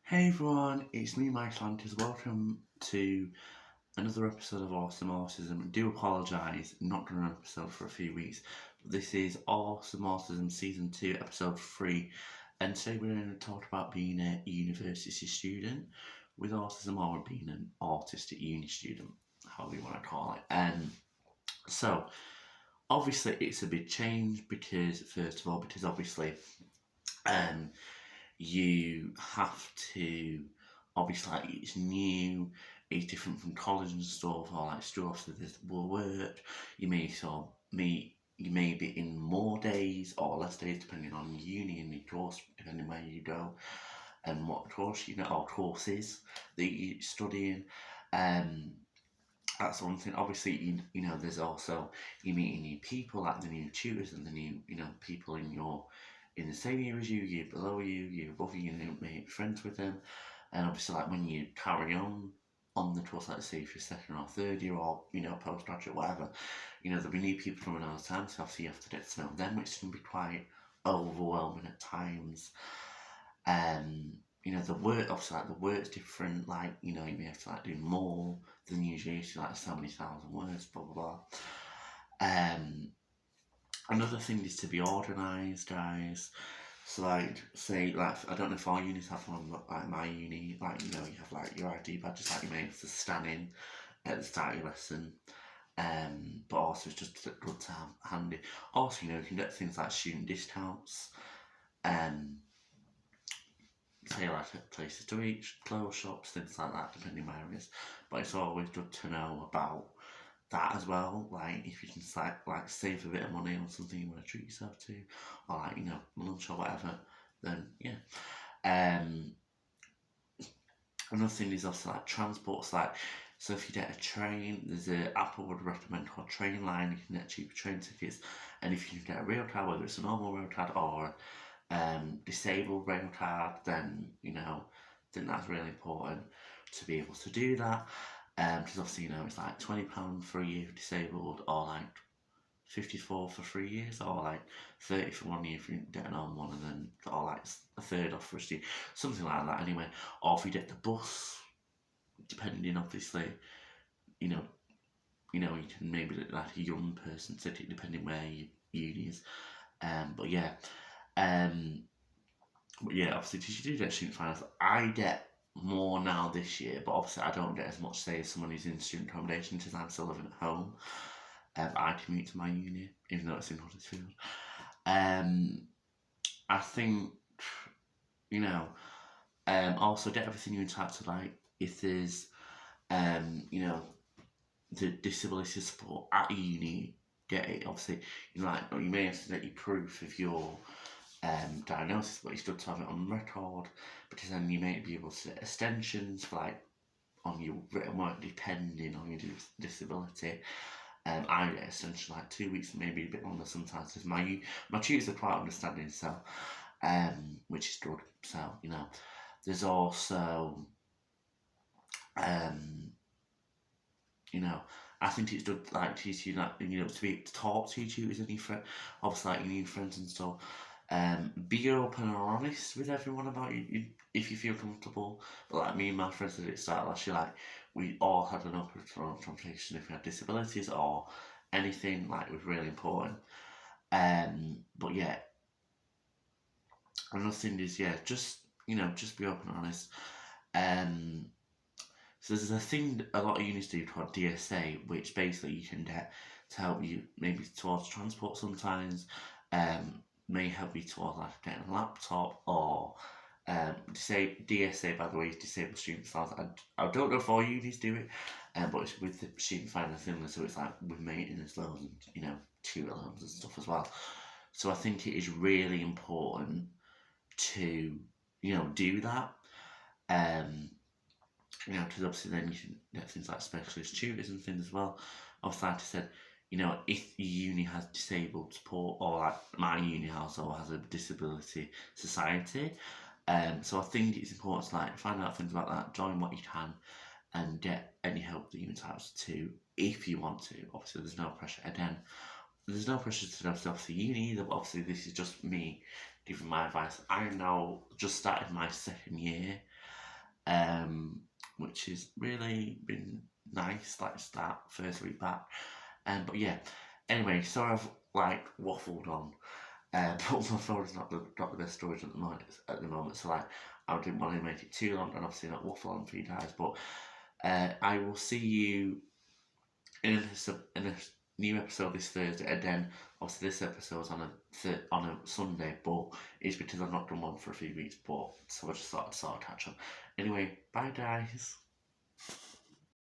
Hey everyone, it's me, Mike Lantis. Welcome to another episode of Awesome Autism. I do apologise, not done an episode for a few weeks. But this is Awesome Autism Season 2, Episode 3. And today we're going to talk about being a university student with autism or being an autistic uni student, however you want to call it. So, obviously it's a big change because, first of all, obviously you have to it's new, it's different from college and stuff, or like stuff, so there's work, you may be in more days or less days depending on uni and your course, depending where you go and what course or courses that you're studying. That's one thing. Obviously, there's also you meeting new people, like the new tutors and the new, people in the same year as you below you above you, make friends with them. And obviously, like when you carry on the course, like say if you're second or third year or postgraduate, whatever, there'll be new people from another time. So obviously you have to get to know them, which can be quite overwhelming at times. The work, obviously, like the work's different. Like you may have to like do more than usually, like so many thousand words, blah blah blah. Another thing is to be organised, guys. So say I don't know if all unis have one, but like my uni, you have like your ID badges, like you may have to stand in at the start of your lesson. But also it's just good to have handy. Also, you can get things like student discounts. Say like at places to eat, clothes shops, things like that, depending where it is. But it's always good to know about that as well. Like if you can like save a bit of money on something you want to treat yourself to, or like lunch or whatever, then yeah. Another thing is also like transports. So if you get a train, there's a Apple would recommend called Train Line. You can get cheaper train tickets, and if you can get a rail card, whether it's a normal rail card or disabled rail card, then then that's really important to be able to do that. Because obviously it's like £20 for a year for disabled, or like 54 for 3 years, or like 30 for 1 year if you're getting on one, and then or like a third off for a student, something like that anyway. Or if you get the bus, depending obviously, you can maybe like a young person ticket depending where your uni is. But yeah, obviously because you do get student finance. I get more now this year, but obviously I don't get as much say as someone who's in student accommodation because I'm still living at home. I commute to my uni, even though it's in Huddersfield. I think, also get everything you're entitled to, like, if there's, the disability support at uni, get it. Obviously, you may have to get your proof of your diagnosis, but it's good to have it on record, because then you may be able to get extensions for on your written work depending on your disability. I get extension like 2 weeks, maybe a bit longer sometimes, because my tutors are quite understanding, so which is good. So there's also I think it's good teach you to be able to talk to your tutors and your friends, obviously your new friends and stuff. Be open and honest with everyone about you if you feel comfortable. But me and my friends at the start last year, we all had an open conversation if we had disabilities or anything. It was really important. But yeah, another thing is just be open and honest. So there's a thing a lot of unis do called DSA, which basically you can get to help you maybe towards transport sometimes. May help you towards getting a laptop, or DSA, by the way, is disabled student finance. I don't know if all unis do it, but it's with the student finance thing, so it's with maintenance loans and tutor loans and stuff as well. So I think it is really important to do that. Because obviously then you can get things like specialist tutors and things as well. Obviously, like I said, if your uni has disabled support, or my uni also has a disability society, so I think it's important to find out things about that, join what you can, and get any help that you're entitled to if you want to. Obviously, there's no pressure. Again, there's no pressure to go to obviously uni either, but obviously this is just me giving my advice. I am now just started my second year. which has really been nice, like start first week back. But yeah, anyway, sorry I've like waffled on. But my phone is not the best storage at the moment, so like I didn't want to make it too long and obviously not waffle on for you guys. But I will see you in a new episode this Thursday, and then obviously this episode's on a Sunday, but it's because I've not done one for a few weeks. But so I just thought I'd sort of catch up. Anyway, bye guys.